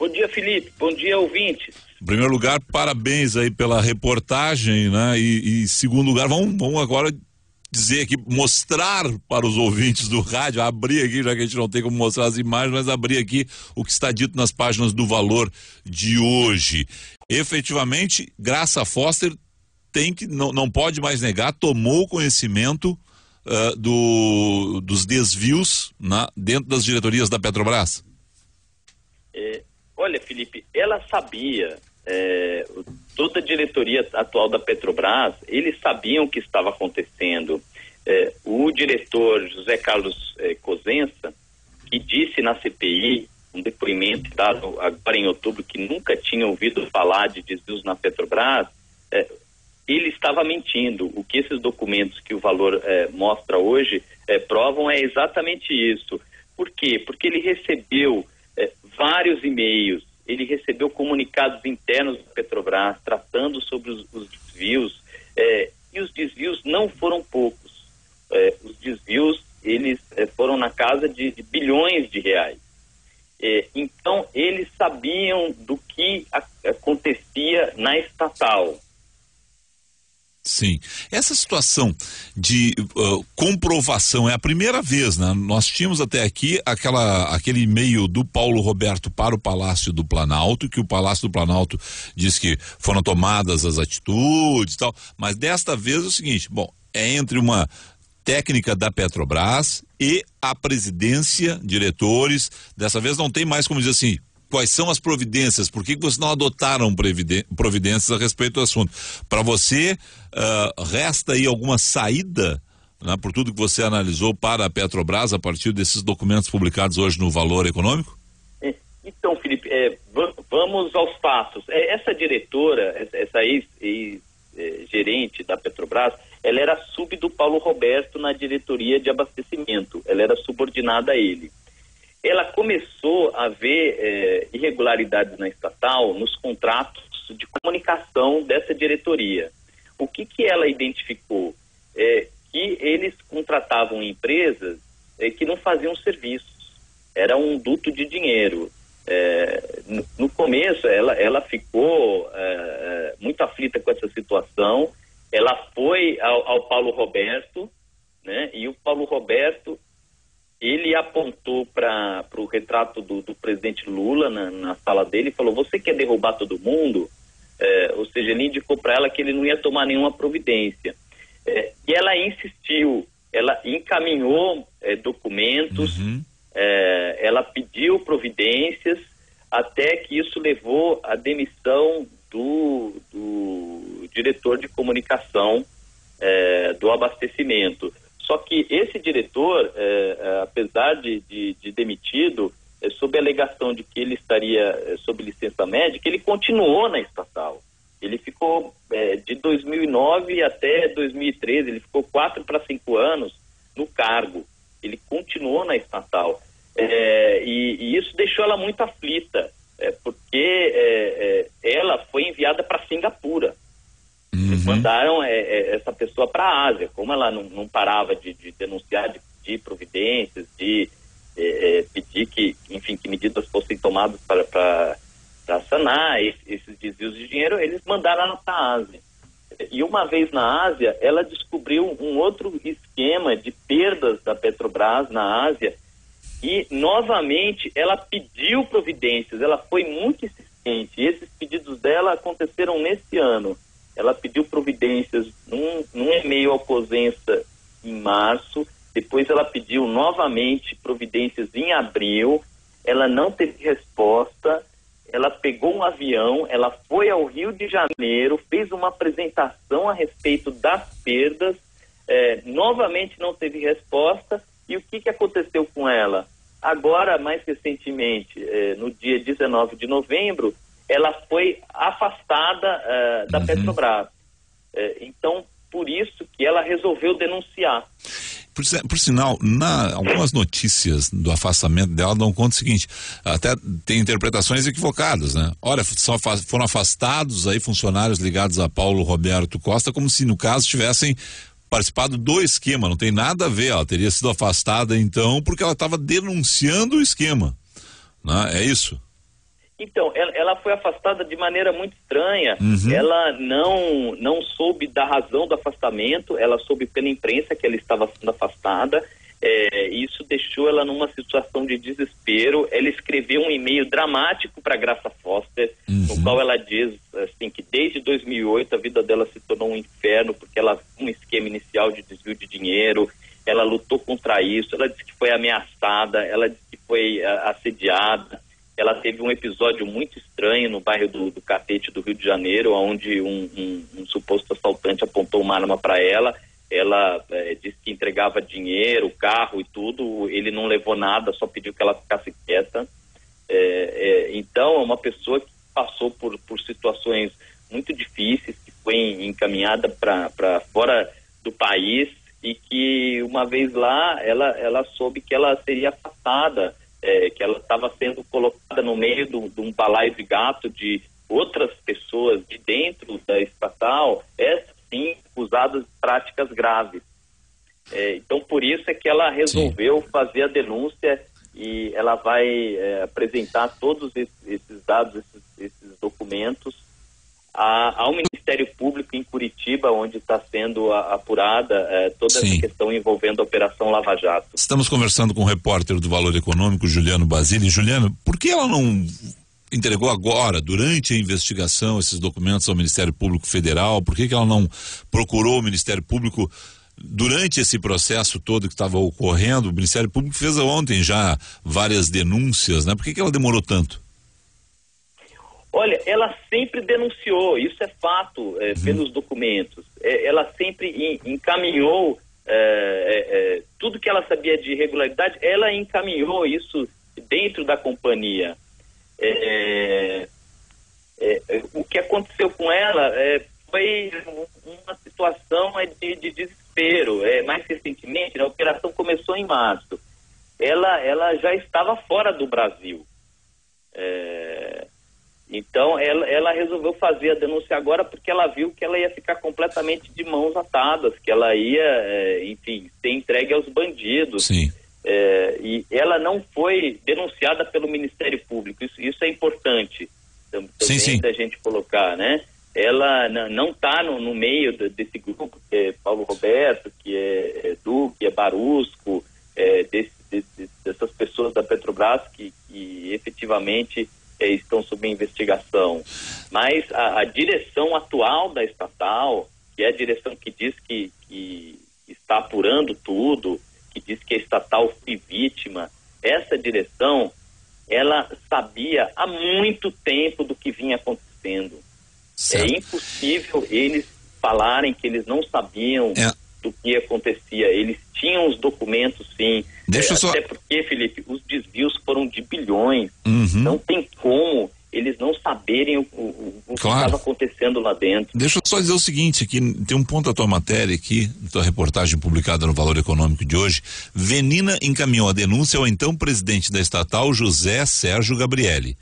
Bom dia, Felipe. Bom dia, ouvintes. Em primeiro lugar, parabéns aí pela reportagem, né? E segundo lugar, vamos agora dizer aqui, mostrar para os ouvintes do rádio, abrir aqui, já que a gente não tem como mostrar as imagens, mas abrir aqui o que está dito nas páginas do Valor de hoje. Efetivamente, Graça Foster não pode mais negar, tomou conhecimento dos desvios dentro das diretorias da Petrobras. Olha, Felipe, ela sabia, toda a diretoria atual da Petrobras, eles sabiam o que estava acontecendo. O diretor José Carlos Cosenza, que disse na CPI, um depoimento dado agora em outubro, que nunca tinha ouvido falar de desvios na Petrobras, ele estava mentindo. O que esses documentos que o Valor mostra hoje provam é exatamente isso. Por quê? Porque ele recebeu vários e-mails, ele recebeu comunicados internos da Petrobras tratando sobre os desvios, e os desvios não foram poucos. Os desvios, eles foram na casa de bilhões de reais. Então, eles sabiam do que acontecia na estatal. Sim. Essa situação de comprovação é a primeira vez, né? Nós tínhamos até aqui aquele e-mail do Paulo Roberto para o Palácio do Planalto, que o Palácio do Planalto diz que foram tomadas as atitudes e tal, mas desta vez é o seguinte, é entre uma técnica da Petrobras e a presidência, diretores, dessa vez não tem mais como dizer assim, quais são as providências, por que vocês não adotaram providências a respeito do assunto? Para você, resta aí alguma saída, né, por tudo que você analisou para a Petrobras a partir desses documentos publicados hoje no Valor Econômico? Então, Felipe, vamos aos fatos. Essa diretora, essa ex-gerente da Petrobras, ela era sub do Paulo Roberto na diretoria de abastecimento, ela era subordinada a ele. Ela começou a ver irregularidades na estatal nos contratos de comunicação dessa diretoria. O que ela identificou? Que eles contratavam empresas que não faziam serviços. Era um duto de dinheiro. No começo, ela ficou muito aflita com essa situação. Ela foi ao Paulo Roberto, né? E o Paulo Roberto, ele apontou para o retrato do presidente Lula na sala dele e falou: você quer derrubar todo mundo? Ou seja, ele indicou para ela que ele não ia tomar nenhuma providência. E ela insistiu, ela encaminhou documentos, ela pediu providências, até que isso levou à demissão do diretor de comunicação do abastecimento. Só que esse diretor, apesar de demitido, sob a alegação de que ele estaria sob licença médica, ele continuou na estatal. Ele ficou de 2009 até 2013, ele ficou 4 para 5 anos no cargo. Ele continuou na estatal. E isso deixou ela muito aflita, porque ela foi enviada para Singapura. Mandaram essa pessoa para a Ásia. Como ela não parava de denunciar, de pedir providências, de pedir que medidas fossem tomadas para sanar esses desvios de dinheiro, eles mandaram ela para a Ásia. E uma vez na Ásia, ela descobriu um outro esquema de perdas da Petrobras na Ásia e, novamente, ela pediu providências. Ela foi muito insistente. E esses pedidos dela aconteceram nesse ano. Ela pediu providências num e-mail ao Cosenza em março, depois ela pediu novamente providências em abril, ela não teve resposta, ela pegou um avião, ela foi ao Rio de Janeiro, fez uma apresentação a respeito das perdas, novamente não teve resposta, e o que aconteceu com ela? Agora, mais recentemente, no dia 19 de novembro, ela foi afastada da Petrobras. Então, por isso que ela resolveu denunciar. Por sinal, algumas notícias do afastamento dela dão conta do seguinte, até tem interpretações equivocadas, né? Olha, foram afastados aí funcionários ligados a Paulo Roberto Costa, como se no caso tivessem participado do esquema, não tem nada a ver, ela teria sido afastada então porque ela estava denunciando o esquema, né? É isso? Então, ela foi afastada de maneira muito estranha. Ela não soube da razão do afastamento, ela soube pela imprensa que ela estava sendo afastada. Isso deixou ela numa situação de desespero. Ela escreveu um e-mail dramático para Graça Foster, no qual ela diz assim, que desde 2008 a vida dela se tornou um inferno, porque ela viu um esquema inicial de desvio de dinheiro, ela lutou contra isso, ela disse que foi ameaçada, ela disse que foi assediada. Ela teve um episódio muito estranho no bairro do Catete do Rio de Janeiro, onde um suposto assaltante apontou uma arma para ela. Ela disse que entregava dinheiro, carro e tudo. Ele não levou nada, só pediu que ela ficasse quieta. Então, é uma pessoa que passou por situações muito difíceis, que foi encaminhada para fora do país e que, uma vez lá, ela soube que ela seria afastada, que ela estava sendo colocada no meio de um balaio de gato de outras pessoas de dentro da estatal, sim, acusadas de práticas graves. Então, por isso é que ela resolveu fazer a denúncia e ela vai apresentar todos esses dados, esses documentos ao Ministério Público em Curitiba, onde está sendo apurada toda essa questão envolvendo a Operação Lava Jato. Estamos conversando com o repórter do Valor Econômico, Juliano Basile. Juliano, por que ela não entregou agora, durante a investigação, esses documentos ao Ministério Público Federal? Por que ela não procurou o Ministério Público durante esse processo todo que estava ocorrendo? O Ministério Público fez ontem já várias denúncias, né? Por que ela demorou tanto? Olha, ela sempre denunciou, isso é fato, pelos documentos. Ela sempre encaminhou tudo que ela sabia de irregularidade, ela encaminhou isso dentro da companhia. O que aconteceu com ela foi uma situação de desespero. Mais recentemente, a operação começou em março. Ela já estava fora do Brasil. Então, ela resolveu fazer a denúncia agora porque ela viu que ela ia ficar completamente de mãos atadas, que ela ia, enfim, ser entregue aos bandidos. Sim. E ela não foi denunciada pelo Ministério Público. Isso é importante também da gente colocar, né? Ela não está no meio desse grupo, que é Paulo Roberto, que é Edu, que é Barusco, dessas pessoas da Petrobras que efetivamente estão sob investigação. Mas a direção atual da estatal, que é a direção que diz que está apurando tudo, que diz que a estatal foi vítima, essa direção, ela sabia há muito tempo do que vinha acontecendo. Certo. É impossível eles falarem que eles não sabiam do que acontecia. Eles tinham os documentos, sim. Até porque, Felipe, os desvios foram de bilhões. Não tem como eles não saberem o que estava acontecendo lá dentro. Deixa eu só dizer o seguinte, aqui tem um ponto da tua matéria aqui, da tua reportagem publicada no Valor Econômico de hoje. Venina encaminhou a denúncia ao então presidente da estatal, José Sérgio Gabrielli.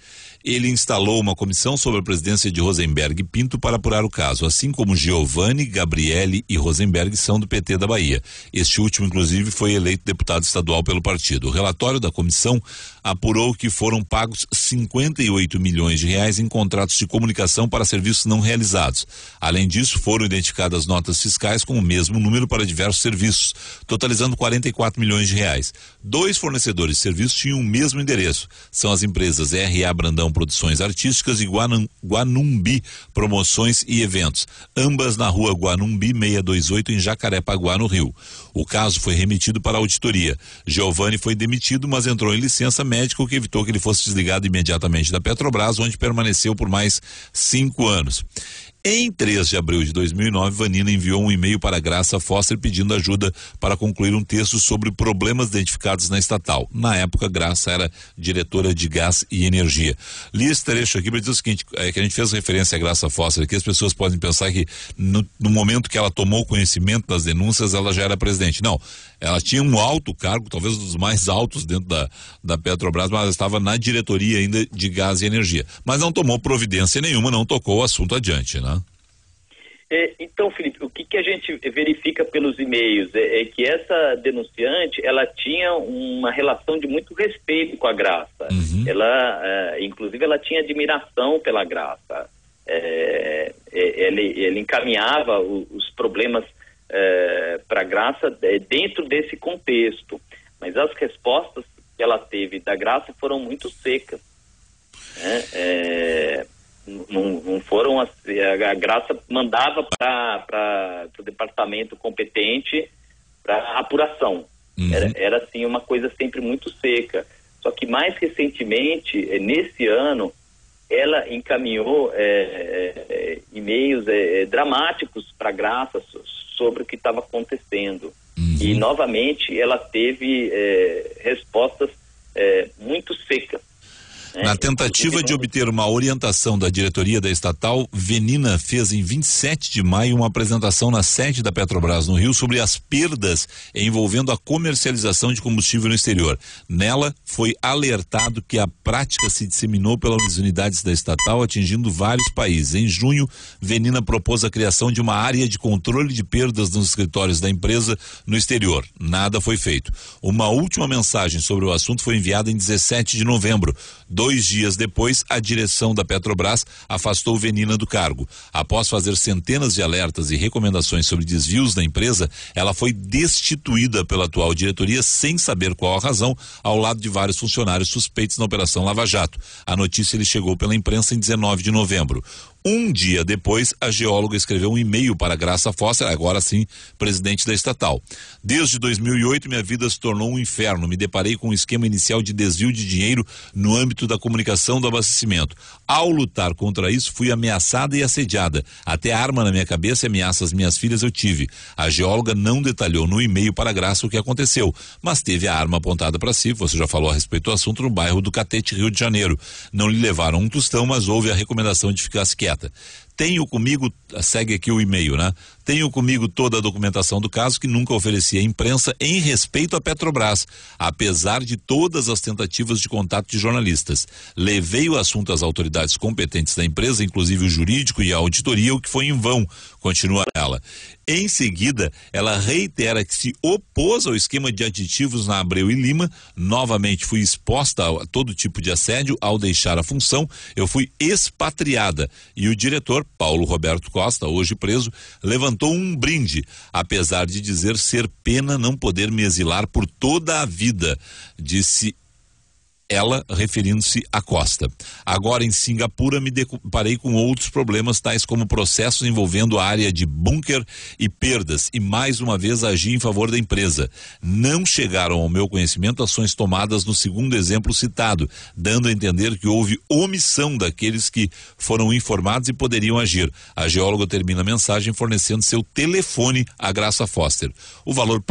Ele instalou uma comissão sob a presidência de Rosenberg Pinto para apurar o caso, assim como Giovanni, Gabrielli e Rosenberg são do PT da Bahia. Este último, inclusive, foi eleito deputado estadual pelo partido. O relatório da comissão apurou que foram pagos 58 milhões de reais em contratos de comunicação para serviços não realizados. Além disso, foram identificadas notas fiscais com o mesmo número para diversos serviços, totalizando 44 milhões de reais. 2 fornecedores de serviços tinham o mesmo endereço. São as empresas R.A. Brandão Produções Artísticas e Guanumbi Promoções e Eventos, ambas na rua Guanumbi 628 em Jacarepaguá, no Rio. O caso foi remetido para a auditoria. Giovanni foi demitido, mas entrou em licença médica, o que evitou que ele fosse desligado imediatamente da Petrobras, onde permaneceu por mais 5 anos. Em 3 de abril de 2009, Vanina enviou um e-mail para Graça Foster pedindo ajuda para concluir um texto sobre problemas identificados na estatal. Na época, Graça era diretora de gás e energia. Li esse trecho aqui para dizer o seguinte, que a gente fez referência à Graça Foster, que as pessoas podem pensar que no momento que ela tomou conhecimento das denúncias, ela já era presidente. Não, ela tinha um alto cargo, talvez um dos mais altos dentro da Petrobras, mas ela estava na diretoria ainda de gás e energia. Mas não tomou providência nenhuma, não tocou o assunto adiante, né? Então, Felipe, o que a gente verifica pelos e-mails é que essa denunciante, ela tinha uma relação de muito respeito com a Graça. Ela, inclusive, ela tinha admiração pela Graça. Ele encaminhava os problemas para a Graça dentro desse contexto. Mas as respostas que ela teve da Graça foram muito secas. Não foram assim, a Graça mandava para o departamento competente para apuração. Era assim uma coisa sempre muito seca. Só que mais recentemente, nesse ano, ela encaminhou e-mails dramáticos para a Graça sobre o que estava acontecendo. E novamente ela teve respostas muito secas. Na tentativa de obter uma orientação da diretoria da estatal, Venina fez em 27 de maio uma apresentação na sede da Petrobras no Rio sobre as perdas envolvendo a comercialização de combustível no exterior. Nela, foi alertado que a prática se disseminou pelas unidades da estatal, atingindo vários países. Em junho, Venina propôs a criação de uma área de controle de perdas nos escritórios da empresa no exterior. Nada foi feito. Uma última mensagem sobre o assunto foi enviada em 17 de novembro. 2 dias depois, a direção da Petrobras afastou Venina do cargo. Após fazer centenas de alertas e recomendações sobre desvios da empresa, ela foi destituída pela atual diretoria sem saber qual a razão, ao lado de vários funcionários suspeitos na Operação Lava Jato. A notícia lhe chegou pela imprensa em 19 de novembro. Um dia depois, a geóloga escreveu um e-mail para Graça Foster, agora sim, presidente da estatal. Desde 2008, minha vida se tornou um inferno. Me deparei com um esquema inicial de desvio de dinheiro no âmbito da comunicação do abastecimento. Ao lutar contra isso, fui ameaçada e assediada. Até arma na minha cabeça e ameaça às minhas filhas eu tive. A geóloga não detalhou no e-mail para Graça o que aconteceu, mas teve a arma apontada para si. Você já falou a respeito do assunto no bairro do Catete, Rio de Janeiro. Não lhe levaram um tostão, mas houve a recomendação de ficar quieta. Tenho comigo, segue aqui o e-mail, né? Tenho comigo toda a documentação do caso que nunca ofereci à imprensa em respeito à Petrobras, apesar de todas as tentativas de contato de jornalistas. Levei o assunto às autoridades competentes da empresa, inclusive o jurídico e a auditoria, o que foi em vão, continua ela. Em seguida, ela reitera que se opôs ao esquema de aditivos na Abreu e Lima. Novamente fui exposta a todo tipo de assédio ao deixar a função. Eu fui expatriada e o diretor, Paulo Roberto Costa, hoje preso, levantou um brinde, apesar de dizer ser pena não poder me exilar por toda a vida, disse ela, referindo-se à Costa. Agora, em Singapura, me deparei com outros problemas, tais como processos envolvendo a área de bunker e perdas, e mais uma vez agi em favor da empresa. Não chegaram ao meu conhecimento ações tomadas no segundo exemplo citado, dando a entender que houve omissão daqueles que foram informados e poderiam agir. A geóloga termina a mensagem fornecendo seu telefone à Graça Foster. O valor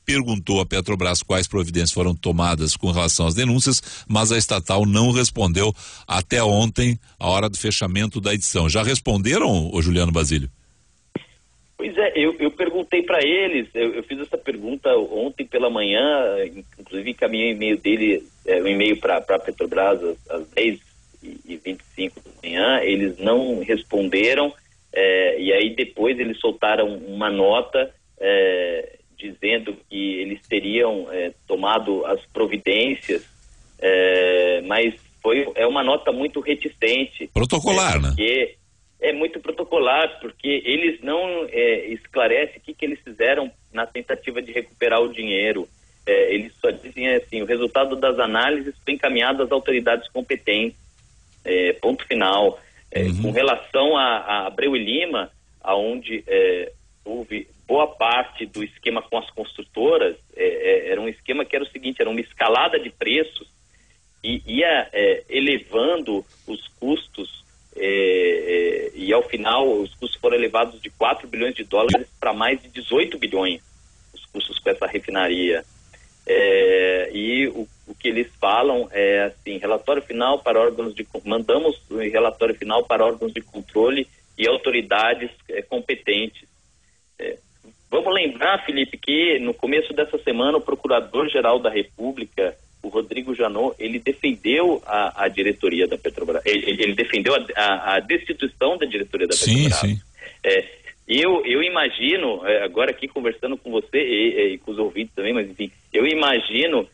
perguntou à Petrobras quais providências foram tomadas com relação às denúncias, mas a estatal não respondeu até ontem, a hora do fechamento da edição. Já responderam, ô Juliano Basílio? Pois é, eu perguntei para eles, eu fiz essa pergunta ontem pela manhã, inclusive encaminhei o e-mail dele, um e-mail para a Petrobras às 10h25 da manhã, eles não responderam, e aí depois eles soltaram uma nota dizendo que eles teriam tomado as providências, mas é uma nota muito reticente. Protocolar, né? É muito protocolar, porque eles não esclarecem o que eles fizeram na tentativa de recuperar o dinheiro. Eles só dizem assim, o resultado das análises foi encaminhado às autoridades competentes, ponto final. Com relação a Abreu e Lima, onde houve boa parte do esquema com as construtoras, era um esquema que era o seguinte, era uma escalada de preços e ia elevando os custos e ao final os custos foram elevados de 4 bilhões de dólares para mais de 18 bilhões, os custos com essa refinaria. E o que eles falam é assim, relatório final para órgãos mandamos relatório final para órgãos de controle e autoridades competentes. Vamos lembrar, Felipe, que no começo dessa semana o Procurador-Geral da República, o Rodrigo Janot, ele defendeu a diretoria da Petrobras, ele defendeu a destituição da diretoria da Petrobras. Sim. Eu imagino, agora aqui conversando com você e com os ouvintes também, mas enfim, eu imagino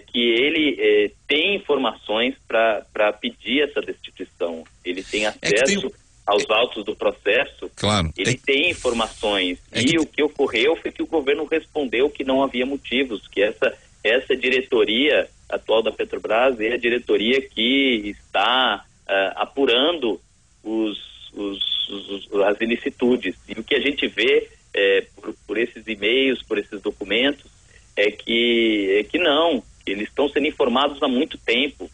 que ele tem informações para pedir essa destituição. Ele tem acesso aos autos do processo, claro. Ele tem informações. O que ocorreu foi que o governo respondeu que não havia motivos, que essa diretoria atual da Petrobras é a diretoria que está apurando as ilicitudes. E o que a gente vê por esses e-mails, por esses documentos, é que não, que eles estão sendo informados há muito tempo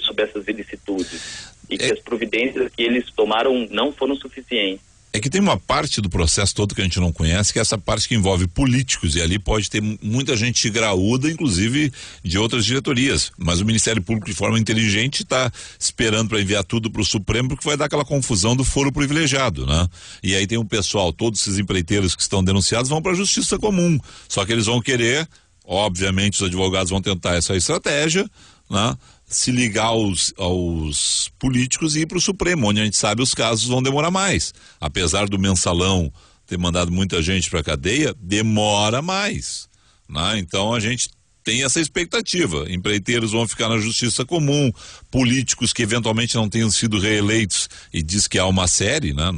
sobre essas ilicitudes e que as providências que eles tomaram não foram suficientes. É que tem uma parte do processo todo que a gente não conhece, que é essa parte que envolve políticos, e ali pode ter muita gente graúda, inclusive de outras diretorias, mas o Ministério Público, de forma inteligente, está esperando para enviar tudo para o Supremo, porque vai dar aquela confusão do foro privilegiado, né? E aí tem um pessoal, todos esses empreiteiros que estão denunciados vão para a justiça comum, só que eles vão querer, obviamente os advogados vão tentar essa estratégia, né? Se ligar aos políticos e ir para o Supremo, onde a gente sabe os casos vão demorar mais. Apesar do mensalão ter mandado muita gente para a cadeia, demora mais, né? Então a gente tem essa expectativa. Empreiteiros vão ficar na justiça comum, políticos que eventualmente não tenham sido reeleitos, e diz que há uma série, né,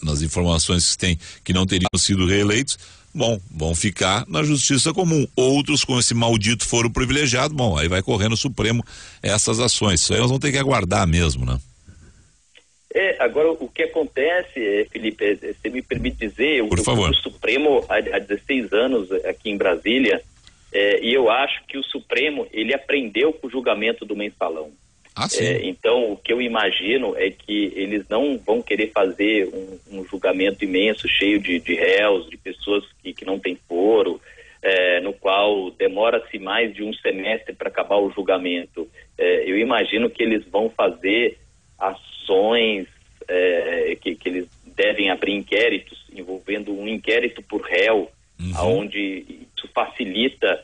nas informações que tem, que não teriam sido reeleitos, vão ficar na justiça comum. Outros com esse maldito foro privilegiado, aí vai correr no Supremo essas ações. Isso aí nós vamos ter que aguardar mesmo, né? Agora o que acontece, Felipe, você me permite dizer, por favor. O Supremo há 16 anos aqui em Brasília, e eu acho que o Supremo, ele aprendeu com o julgamento do mensalão. Então, o que eu imagino é que eles não vão querer fazer um julgamento imenso, cheio de réus, de pessoas que não têm foro, no qual demora-se mais de um semestre para acabar o julgamento. Eu imagino que eles vão fazer ações, que eles devem abrir inquéritos, envolvendo um inquérito por réu, onde isso facilita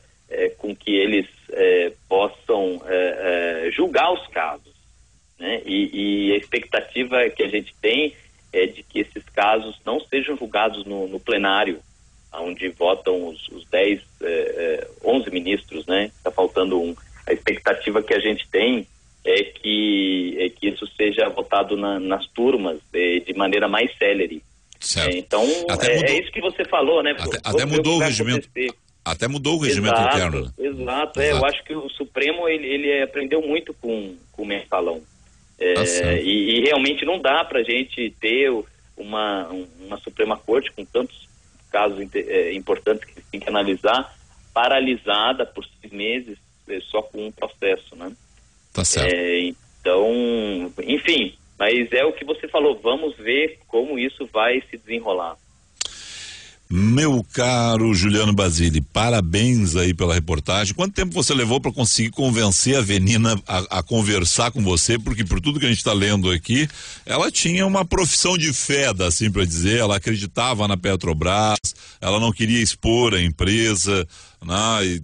com que eles possam julgar os casos, né? E a expectativa que a gente tem é de que esses casos não sejam julgados no plenário, onde votam os 11 ministros, né? Está faltando um. A expectativa que a gente tem é que isso seja votado nas turmas de maneira mais célere. Então, é isso que você falou, né? Até mudou o regimento. Até mudou o regimento interno. Exato. Eu acho que o Supremo ele aprendeu muito com o mensalão. E realmente não dá para a gente ter uma Suprema Corte com tantos casos importantes que tem que analisar, paralisada por 6 meses só com um processo, né? Tá certo. Então, enfim, mas é o que você falou, vamos ver como isso vai se desenrolar. Meu caro Juliano Basile, parabéns aí pela reportagem. Quanto tempo você levou para conseguir convencer a Avelina a conversar com você? Porque por tudo que a gente está lendo aqui, ela tinha uma profissão de fé, assim para dizer, ela acreditava na Petrobras, ela não queria expor a empresa, né? E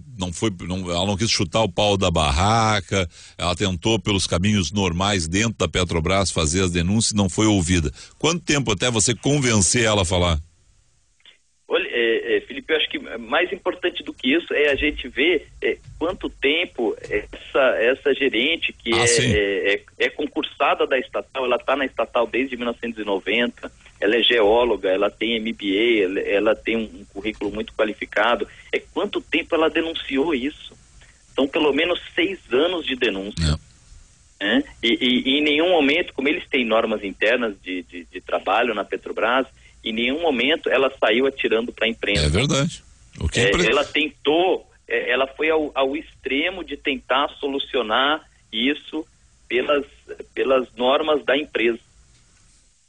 ela não quis chutar o pau da barraca, ela tentou pelos caminhos normais dentro da Petrobras fazer as denúncias e não foi ouvida. Quanto tempo até você convencer ela a falar? Olha, Felipe, eu acho que mais importante do que isso é a gente ver quanto tempo essa gerente que é concursada da estatal, ela está na estatal desde 1990, ela é geóloga, ela tem MBA, ela tem um currículo muito qualificado, quanto tempo ela denunciou isso. São pelo menos 6 anos de denúncia. E em nenhum momento, como eles têm normas internas de trabalho na Petrobras, em nenhum momento ela saiu atirando para a imprensa. É verdade. Ela tentou, ela foi ao extremo de tentar solucionar isso pelas normas da empresa.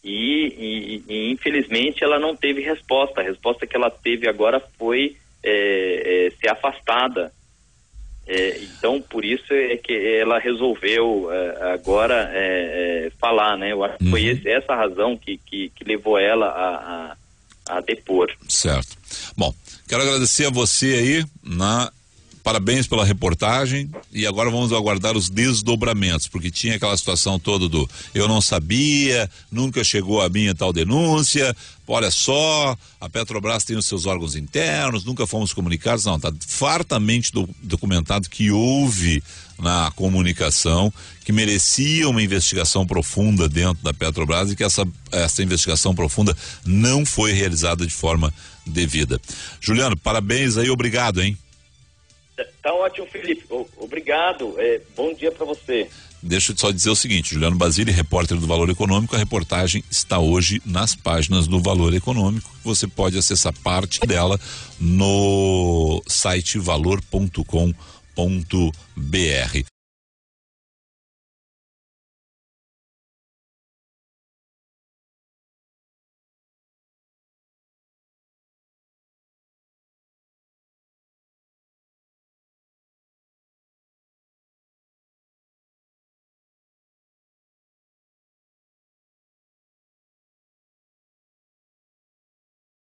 E infelizmente ela não teve resposta. A resposta que ela teve agora foi ser afastada. Então, por isso é que ela resolveu agora falar, né? Eu acho que foi essa a razão que levou ela a depor. Certo. Bom, quero agradecer a você aí parabéns pela reportagem, e agora vamos aguardar os desdobramentos, porque tinha aquela situação toda do eu não sabia, nunca chegou a minha tal denúncia, olha só, a Petrobras tem os seus órgãos internos, nunca fomos comunicados. Não, está fartamente documentado que houve na comunicação, que merecia uma investigação profunda dentro da Petrobras e que essa investigação profunda não foi realizada de forma devida. Juliano, parabéns aí, obrigado, hein? Tá ótimo, Felipe. Obrigado. Bom dia para você. Deixa eu só dizer o seguinte, Juliano Basile, repórter do Valor Econômico, a reportagem está hoje nas páginas do Valor Econômico. Você pode acessar parte dela no site valor.com.br.